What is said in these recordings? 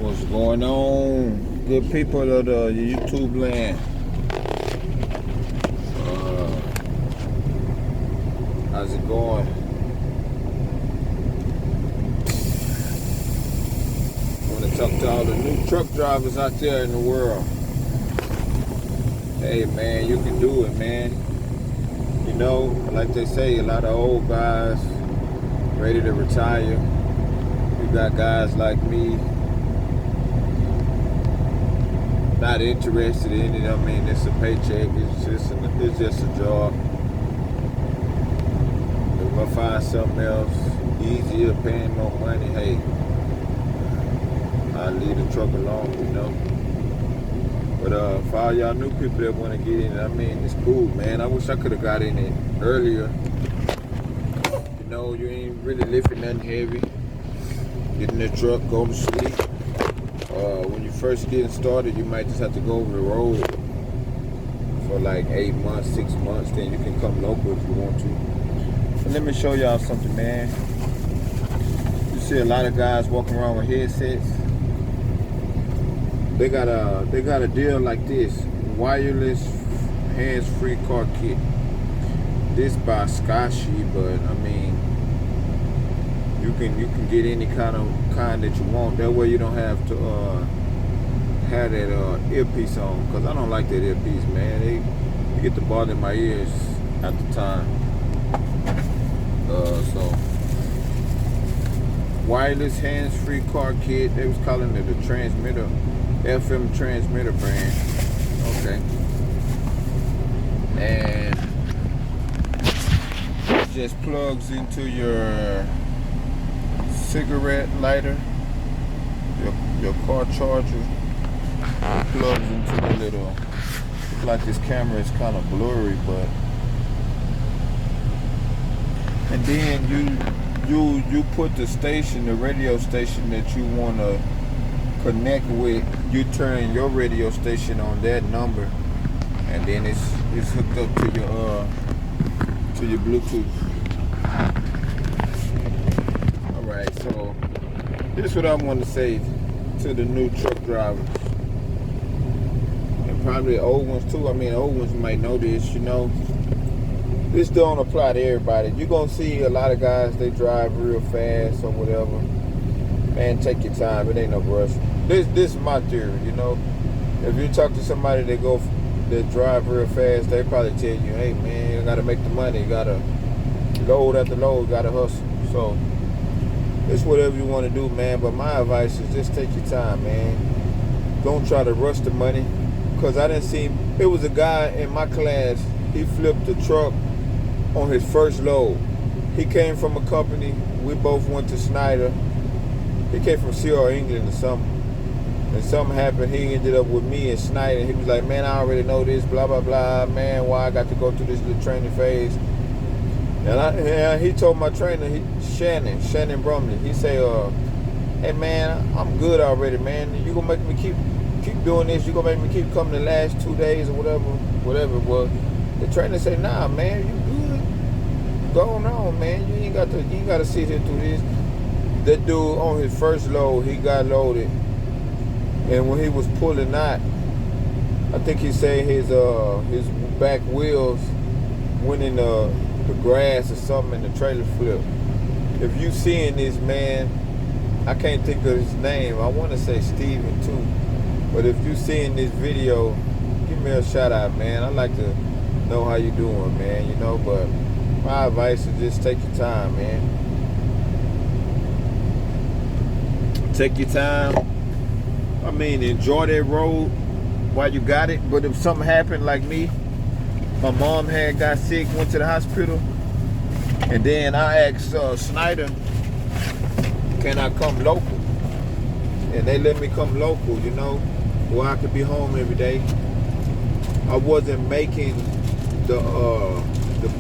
What's going on, good people of the YouTube land? How's it going? I want to talk to all the new truck drivers out there in the world. Hey man, you can do it, man. You know, like they say, a lot of old guys ready to retire. You got guys like me not interested in it. I mean, it's a paycheck. It's just a job. If I find something else easier, paying more money, hey, I'll leave the truck alone, you know. But for all y'all new people that want to get in it, I mean, it's cool, man. I wish I could have got in it earlier. You know, you ain't really lifting nothing heavy. Get in the truck, go to sleep. When you first getting started, you might just have to go over the road for like 8 months, 6 months. Then you can come local if you want to. But let me show y'all something, man. You see a lot of guys walking around with headsets. They got a deal like this: wireless hands-free car kit. This by Scotchy, but I mean, you can get any kind that you want. That way you don't have to have that earpiece on, because I don't like that earpiece, man. They get to bother my ears at the time. So wireless hands-free car kit. They was calling it a transmitter, FM transmitter brand. Okay. And it just plugs into your cigarette lighter, your car charger. It plugs into the little, looks like this camera is kind of blurry, but, and then you put the station, the radio station that you want to connect with, you turn your radio station on that number, and then it's hooked up to your Bluetooth. Alright, so this is what I want to say to the new truck drivers, and probably old ones too. I mean, old ones might know this, you know. This don't apply to everybody. You're gonna see a lot of guys, they drive real fast or whatever. Man, take your time. It ain't no rush. This is my theory, you know. If you talk to somebody that drive real fast, they probably tell you, hey man, you gotta make the money, you gotta load after load, gotta hustle. So it's whatever you want to do, man. But my advice is just take your time, man. Don't try to rush the money, because I didn't see. It was a guy in my class. He flipped the truck on his first load. He came from a company. We both went to Snyder. He came from Sierra, England or something. And something happened. He ended up with me in Snyder. He was like, man, I already know this, blah, blah, blah. Man, why I got to go through this little training phase. And he told my trainer, Shannon Brumley, he say, hey man, I'm good already, man. You gonna make me keep doing this? You gonna make me keep coming the last 2 days or whatever it was. The trainer say, nah, man, you good. Go on, man. You ain't got to sit here through this. That dude on his first load, he got loaded, and when he was pulling out, I think he said his back wheels went in the grass or something, and the trailer flipped. If you seeing this, man, I can't think of his name. I want to say Steven too, but if you seeing this video, give me a shout out, man. I like to know how you doing, man, you know. But my advice is just take your time, man. Take your time. I mean, enjoy that road while you got it. But if something happened like me, my mom got sick, went to the hospital, and then I asked Snyder, can I come local? And they let me come local, you know, where I could be home every day. I wasn't making the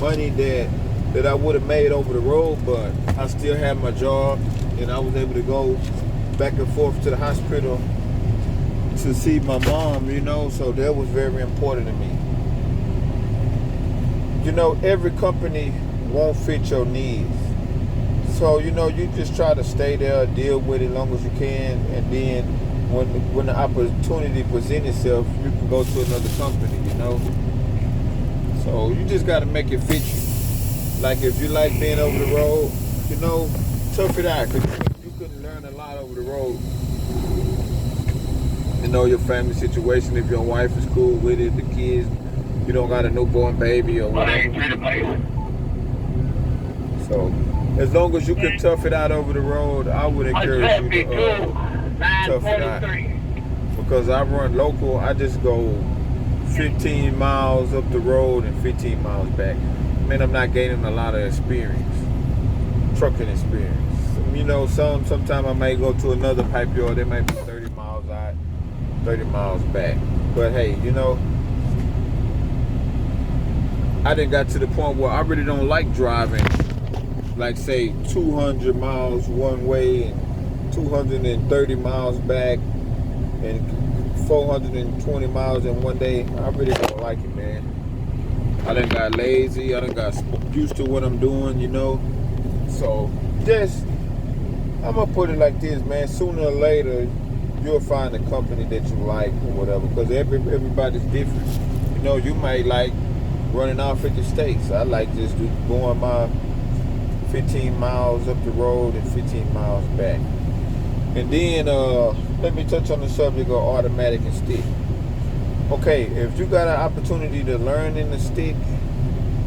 money that I would have made over the road, but I still had my job, and I was able to go back and forth to the hospital to see my mom, you know. So that was very important to me. You know, every company won't fit your needs. So, you know, you just try to stay there, deal with it as long as you can, and then when the opportunity presents itself, you can go to another company, you know. So you just gotta make it fit you. Like if you like being over the road, you know, tough it out, cause you couldn't learn a lot over the road. You know your family situation, if your wife is cool with it, the kids, you don't got a newborn baby or whatever. So as long as you can tough it out over the road, I would encourage you to tough it out. Because I run local, I just go 15 miles up the road and 15 miles back. I mean, I'm not gaining a lot of experience, trucking experience. You know, sometime I may go to another pipe yard, they might be 30 miles out, 30 miles back. But hey, you know, I done got to the point where I really don't like driving, like say 200 miles one way and 230 miles back and 420 miles in one day. I really don't like it, man. I done got lazy. I done got used to what I'm doing, you know. So just, I'm gonna put it like this, man. Sooner or later, you'll find a company that you like or whatever, because everybody's different. You know, you might like running off 50 states. I like just going my 15 miles up the road and 15 miles back. And then let me touch on the subject of automatic and stick. Okay, if you got an opportunity to learn in the stick,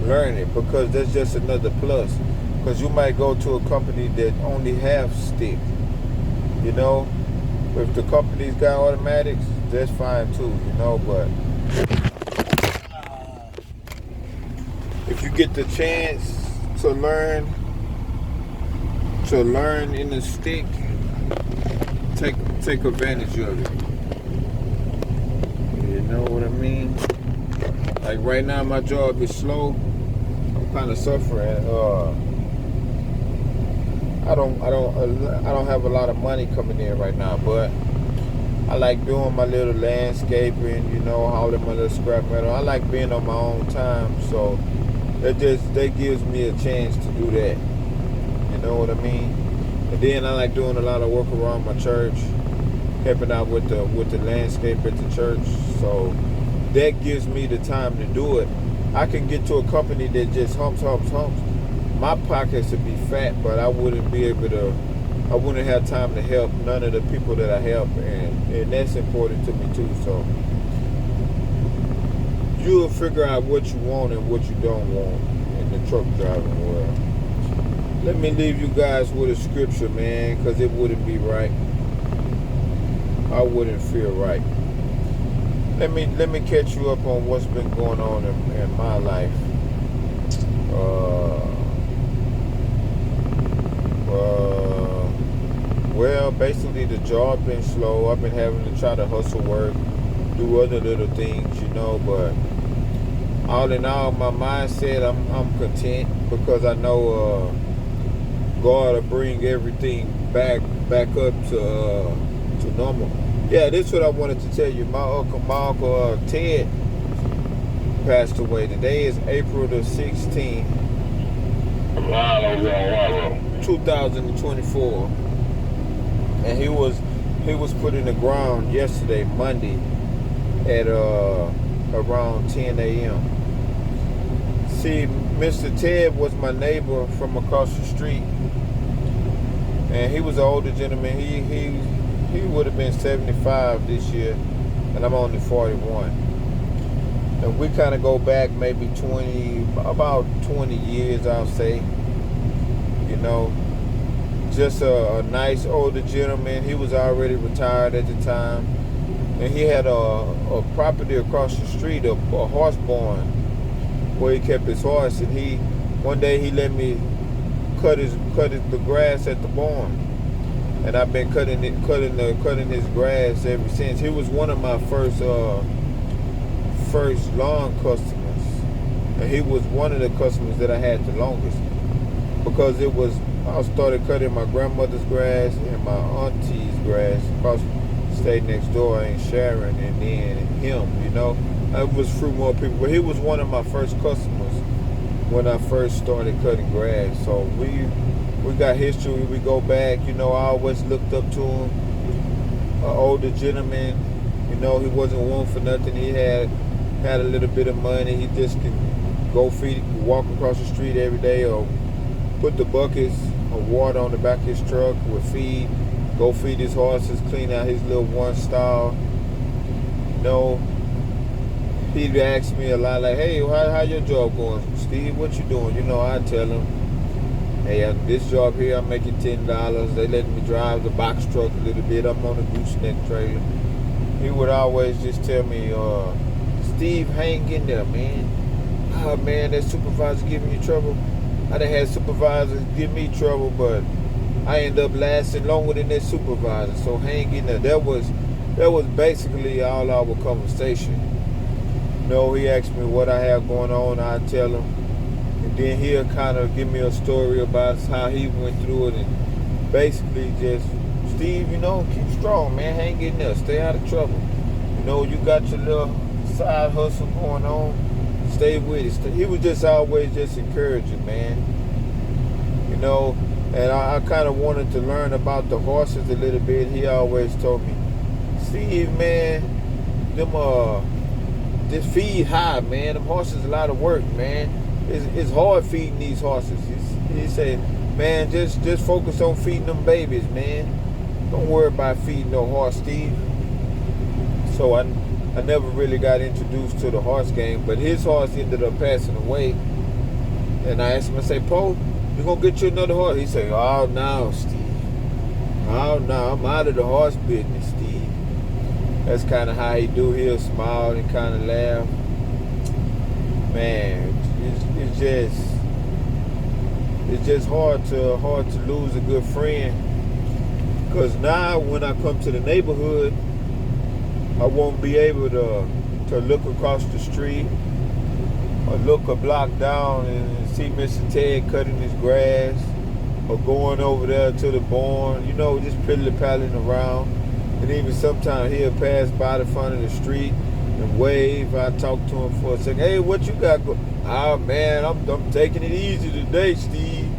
learn it, because that's just another plus. Because you might go to a company that only have stick. You know, if the company's got automatics, that's fine too, you know. But if you get the chance to learn in the stick, take advantage of it. You know what I mean? Like right now, my job is slow. I'm kind of suffering. I don't have a lot of money coming in right now, but I like doing my little landscaping. You know, hauling my little scrap metal. I like being on my own time, so that gives me a chance to do that. You know what I mean? And then I like doing a lot of work around my church, helping out with the landscape at the church. So that gives me the time to do it. I can get to a company that just humps. My pockets would be fat, but I wouldn't have time to help none of the people that I help, and that's important to me too. So you'll figure out what you want and what you don't want in the truck driving world. Let me leave you guys with a scripture, man, because it wouldn't be right. I wouldn't feel right. Let me catch you up on what's been going on in my life. Well, basically the job been slow. I've been having to try to hustle work, do other little things, you know, but all in all, my mindset, I'm content, because I know God will bring everything back up to normal. Yeah, this is what I wanted to tell you. My uncle Ted passed away. Today is April the 16th, 2024, and he was put in the ground yesterday, Monday, at around 10 a.m. See, Mr. Ted was my neighbor from across the street, and he was an older gentleman. He would have been 75 this year, and I'm only 41. And we kind of go back maybe about 20 years, I'll say. You know, just a nice older gentleman. He was already retired at the time, and he had a property across the street, a horse barn, where he kept his horse. And one day he let me cut the grass at the barn. And I've been cutting his grass ever since. He was one of my first lawn customers, and he was one of the customers that I had the longest, because I started cutting my grandmother's grass and my auntie's grass across the state next door in Sharon, and then him. You know, I was through more people, but he was one of my first customers when I first started cutting grass. So we got history. We go back. You know, I always looked up to him. older gentleman. You know, he wasn't one for nothing. He had a little bit of money. He just could go feed, walk across the street every day, or put the buckets of water on the back of his truck with feed, go feed his horses, clean out his little one stall. You know, he'd ask me a lot like, hey, how your job going? Steve, what you doing? You know, I tell him, hey, this job here, I'm making $10. They letting me drive the box truck a little bit. I'm on a gooseneck trailer. He would always just tell me, Steve, hang in there, man. Oh, man, that supervisor giving you trouble. I done had supervisors give me trouble, but I end up lasting longer than that supervisor. So hang in there. That was basically all our conversation. You know, he asked me what I have going on. I tell him. And then he'll kind of give me a story about how he went through it, and basically just, Steve, you know, keep strong, man. Hang in there. Stay out of trouble. You know, you got your little side hustle going on. Stay with it. He was just always just encouraging, man. You know, and I kind of wanted to learn about the horses a little bit. He always told me, Steve, man, just feed high, man. Them horses a lot of work, man. It's hard feeding these horses. He said, man, just focus on feeding them babies, man. Don't worry about feeding no horse, Steve. So I never really got introduced to the horse game, but his horse ended up passing away. And I asked him, I say, Poe, you gonna get you another horse? He said, oh no, Steve. Oh no, I'm out of the horse business, Steve. That's kind of how he do. He'll smile and kind of laugh. Man, it's just hard to lose a good friend. Cause now when I come to the neighborhood, I won't be able to look across the street or look a block down and see Mr. Ted cutting his grass or going over there to the barn, you know, just piddly-paddling around. And even sometimes he'll pass by the front of the street and wave. I talk to him for a second. Hey, what you got going? Ah, man, I'm taking it easy today, Steve.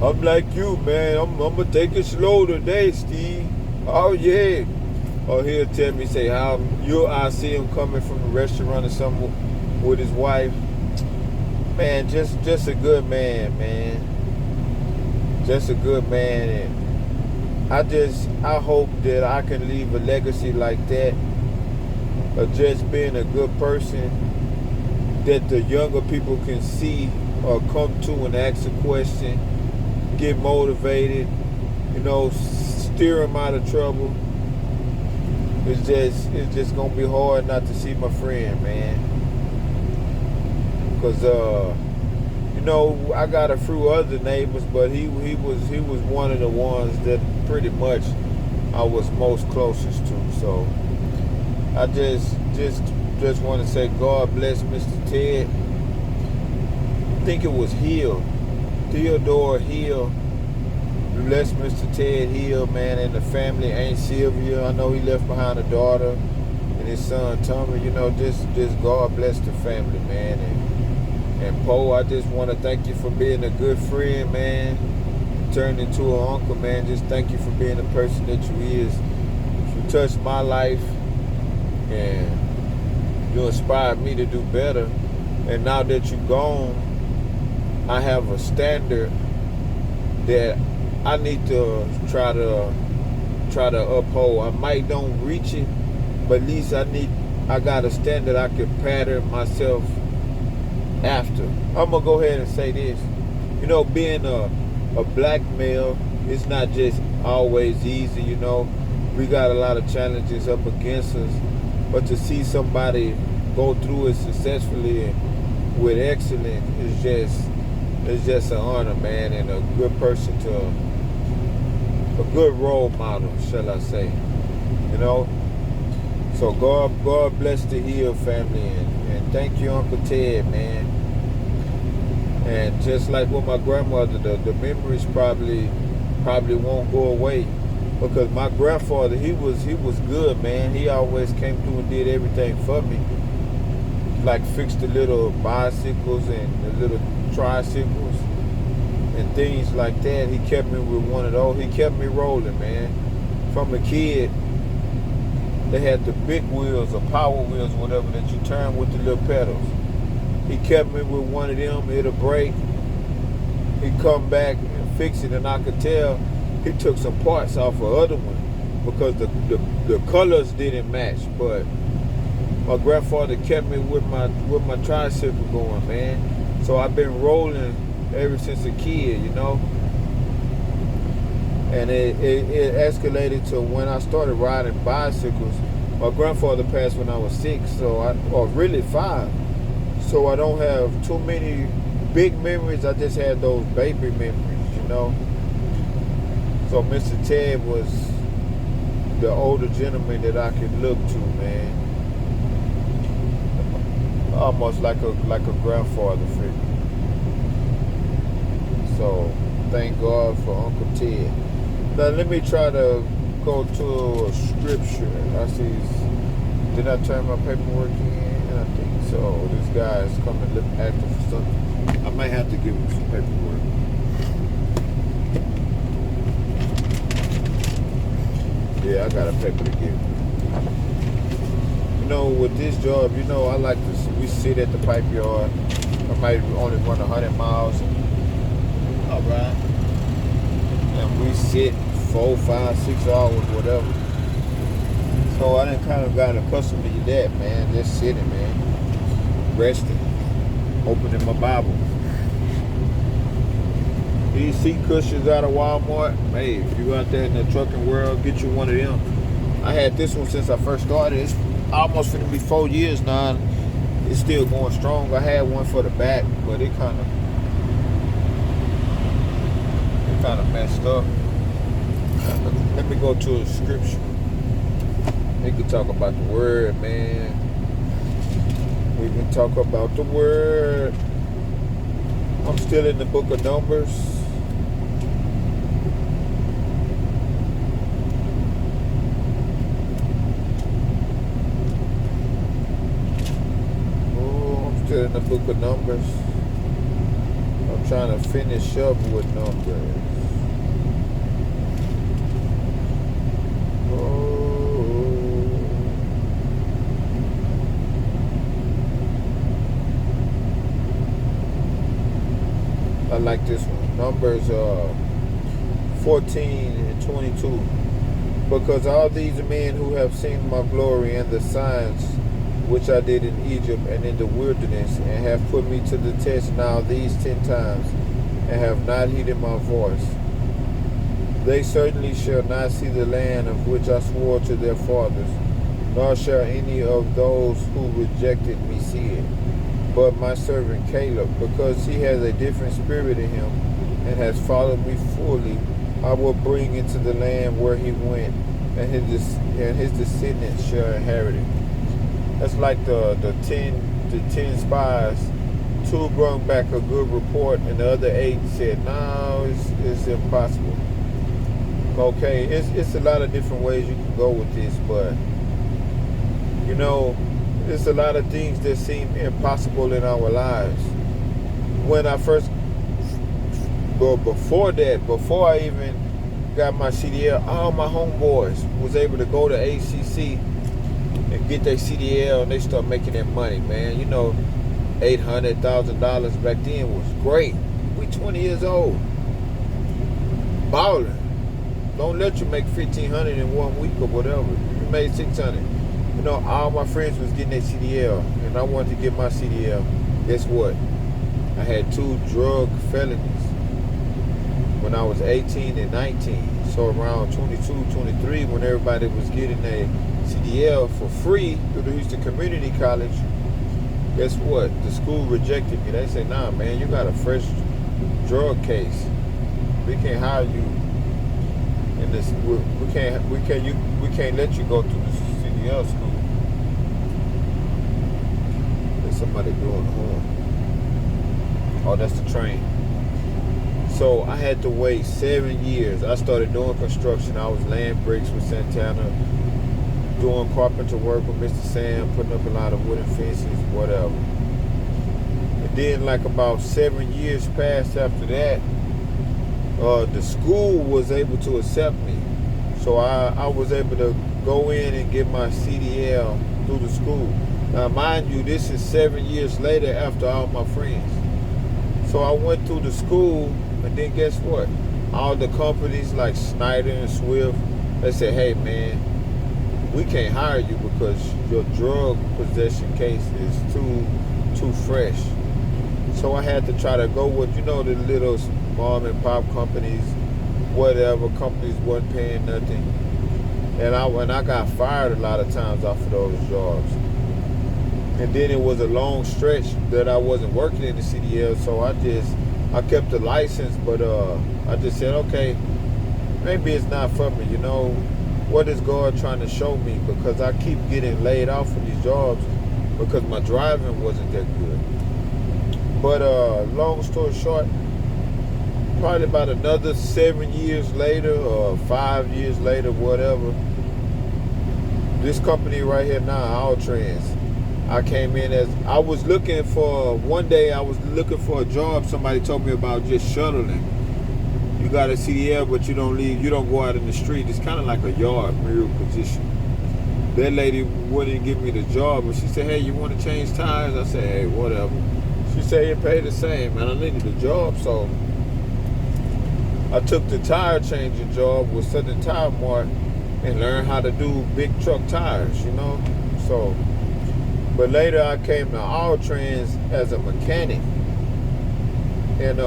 I'm like you, man. I'm going to take it slow today, Steve. Oh, yeah. Or he'll tell me, say, I see him coming from a restaurant or something with his wife. Man, just a good man, man. Just a good man. And I hope that I can leave a legacy like that of just being a good person that the younger people can see or come to and ask a question, get motivated, you know, steer them out of trouble. It's just gonna be hard not to see my friend, man. Cause you know, I got a few other neighbors, but he was one of the ones that pretty much I was most closest to. So I just want to say God bless Mr. Ted. I think it was Hill, Theodore Hill. Bless Mr. Ted Hill, man, and the family. Aunt Sylvia, I know he left behind a daughter and his son Tommy. You know, just God bless the family, man. And Poe, I just want to thank you for being a good friend, man. Turned into an uncle, man. Just thank you for being the person that you is. You touched my life, and you inspired me to do better. And now that you're gone, I have a standard that I need to try to uphold. I might don't reach it, but at least I got a standard I can pattern myself after. I'm gonna go ahead and say this. You know, being a black male, it's not just always easy, you know. We got a lot of challenges up against us. But to see somebody go through it successfully and with excellence is just an honor, man, and a good person a good role model, shall I say. You know? So God bless the Hill family, and thank you, Uncle Ted, man. And just like with my grandmother, the memories probably won't go away, because my grandfather, he was good, man. He always came through and did everything for me, like fixed the little bicycles and the little tricycles and things like that. He kept me with one of those. He kept me rolling, man. From a kid, They had the big wheels or power wheels, whatever, that you turn with the little pedals. He kept me with one of them. It'll break. He'd come back and fix it, and I could tell he took some parts off of other one because the colors didn't match. But my grandfather kept me with my tricycle going, man. So I've been rolling ever since a kid, you know. And it escalated to when I started riding bicycles. My grandfather passed when I was 6, or really 5. So I don't have too many big memories. I just had those baby memories, you know. So Mr. Ted was the older gentleman that I could look to, man. Almost like a grandfather figure. So thank God for Uncle Ted. Now let me try to go to a scripture. I see. Did I turn my paperwork in? I think so. This guy is coming look active for something. I might have to give him some paperwork. Yeah, I got a paper to give him. You know, with this job, you know, I like to. We sit at the pipe yard. I might only run 100 miles. All right. And we sit 4, 5, 6 hours, whatever. So I done kind of got accustomed to that, man. Just sitting, man. Resting. Opening my Bible. These seat cushions out of Walmart, hey, if you out there in the trucking world, get you one of them. I had this one since I first started. It's almost going to be 4 years now. It's still going strong. I had one for the back, but it kind of messed up. Let me go to a scripture. We can talk about the word, man. We can talk about the word. I'm still in the book of Numbers. Oh, I'm still in the book of Numbers. I'm trying to finish up with Numbers. I like this one. Numbers 14 and 22. Because all these men who have seen my glory and the signs which I did in Egypt and in the wilderness, and have put me to the test now these 10 times, and have not heeded my voice, they certainly shall not see the land of which I swore to their fathers, nor shall any of those who rejected me see it. But my servant Caleb, because he has a different spirit in him, and has followed me fully, I will bring into the land where he went, and his descendants shall inherit it. That's like the 10 spies. 2 brought back a good report, and the other 8 said, "No, it's impossible." Okay, it's a lot of different ways you can go with this, but you know, there's a lot of things that seem impossible in our lives. When I first, well, before I even got my CDL, all my homeboys was able to go to ACC and get their CDL, and they start making their money, man. You know, $800,000 back then was great. We 20 years old, balling. Don't let you make $1,500 in 1 week or whatever. You made $600. You know, all my friends was getting their CDL, and I wanted to get my CDL. Guess what? I had 2 drug felonies when I was 18 and 19. So around 22, 23, when everybody was getting their CDL for free through the Houston Community College, guess what? The school rejected me. They said, "Nah, man, you got a fresh drug case. We can't hire you in this. We can't let you go through the CDL school." There's somebody blowing the horn. Oh, that's the train. So I had to wait 7 years. I started doing construction. I was laying bricks with Santana, doing carpenter work with Mr. Sam, putting up a lot of wooden fences, whatever. And then like about 7 years passed after that, the school was able to accept me. So I was able to go in and get my CDL through the school. Now, mind you, this is 7 years later after all my friends. So I went through the school, and then guess what? All the companies like Snyder and Swift, they said, hey man, we can't hire you because your drug possession case is too fresh. So I had to try to go with, the little mom and pop companies, whatever companies wasn't paying nothing. And I got fired a lot of times off of those jobs. And then it was a long stretch that I wasn't working in the CDL, so I kept the license, but I just said, okay, maybe it's not for me, What is God trying to show me? Because I keep getting laid off from these jobs because my driving wasn't that good. But long story short, probably about another 7 years later or 5 years later, whatever, this company right here now, Alltrans, I came in I was looking for a job. Somebody told me about just shuttling. You got a CDL, but you don't go out in the street. It's kind of like a yard mule position. That lady wouldn't give me the job, but she said, hey, you want to change tires? I said, hey, whatever. She said, you pay the same, man. I needed a job, so I took the tire changing job with Southern Tire Mart and learned how to do big truck tires, So, but later I came to Alltrans as a mechanic, and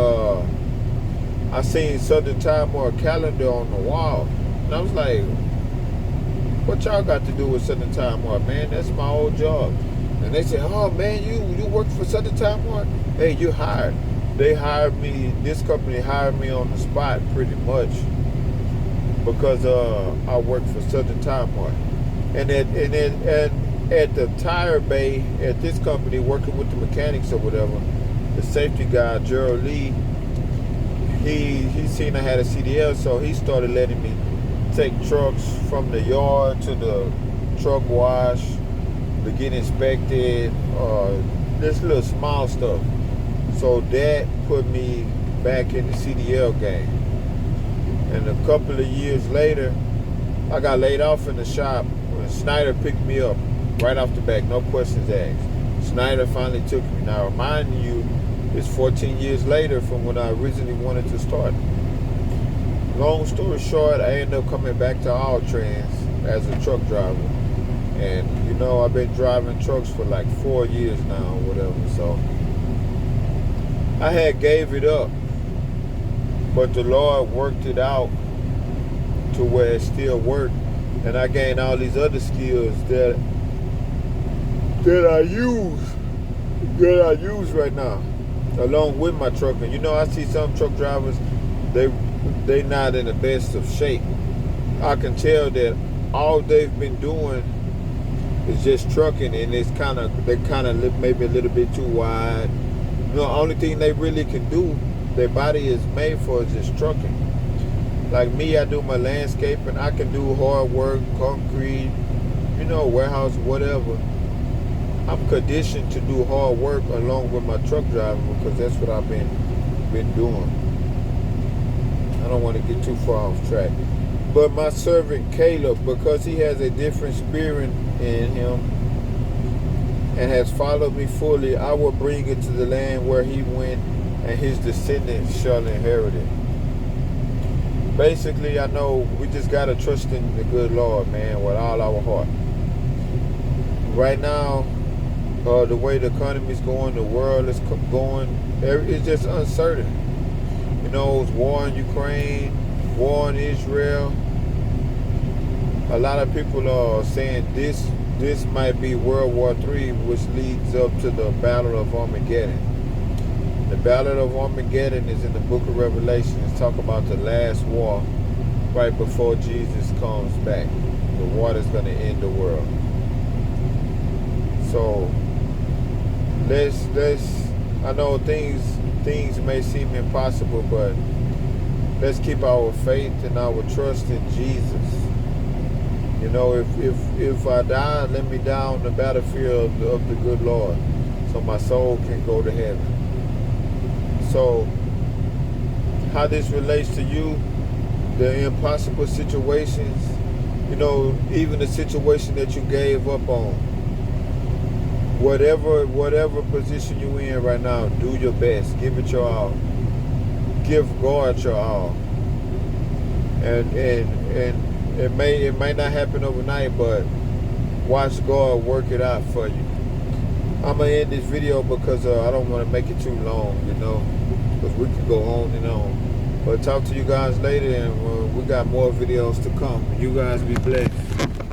I seen Southern Tire Mart calendar on the wall, and I was like, what y'all got to do with Southern Tire Mart, man? That's my old job. And they said, oh man, you work for Southern Tire Mart? Hey, you hired. They hired me, this company hired me on the spot pretty much because I worked for Southern Tire Mart. And at the tire bay at this company, working with the mechanics or whatever, the safety guy, Gerald Lee, he seen I had a CDL, so he started letting me take trucks from the yard to the truck wash to get inspected, this little small stuff. So that put me back in the CDL game. And a couple of years later, I got laid off in the shop when Snyder picked me up right off the back, no questions asked. Snyder finally took me. Now, reminding you, it's 14 years later from when I originally wanted to start. Long story short, I ended up coming back to Alltrans as a truck driver. And, I've been driving trucks for like 4 years now or whatever. So I had gave it up, but the Lord worked it out to where it still worked. And I gained all these other skills that I use right now, along with my trucking. I see some truck drivers, they not in the best of shape. I can tell that all they've been doing is just trucking, and they're kind of maybe a little bit too wide. Only thing they really can do, their body is made for, is just trucking. Like me, I do my landscaping. I can do hard work, concrete, warehouse, whatever. I'm conditioned to do hard work along with my truck driving because that's what I've been doing. I don't want to get too far off track. But my servant Caleb, because he has a different spirit in him and has followed me fully, I will bring it to the land where he went, and his descendants shall inherit it. Basically, I know we just got to trust in the good Lord, man, with all our heart. Right now, the way the economy is going, the world is going, it's just uncertain. It's war in Ukraine, war in Israel. A lot of people are saying this might be World War III, which leads up to the Battle of Armageddon. The Battle of Armageddon is in the book of Revelation. It's talking about the last war right before Jesus comes back. The war that's going to end the world. So I know things may seem impossible, but let's keep our faith and our trust in Jesus. If I die, let me die on the battlefield of the good Lord, so my soul can go to heaven. So how this relates to you, the impossible situations, you know, even the situation that you gave up on. Whatever position you in right now, do your best. Give it your all. Give God your all. And it may not happen overnight, but watch God work it out for you. I'm gonna end this video because I don't want to make it too long, you know, because we could go on and on. But talk to you guys later, and we got more videos to come. You guys be blessed.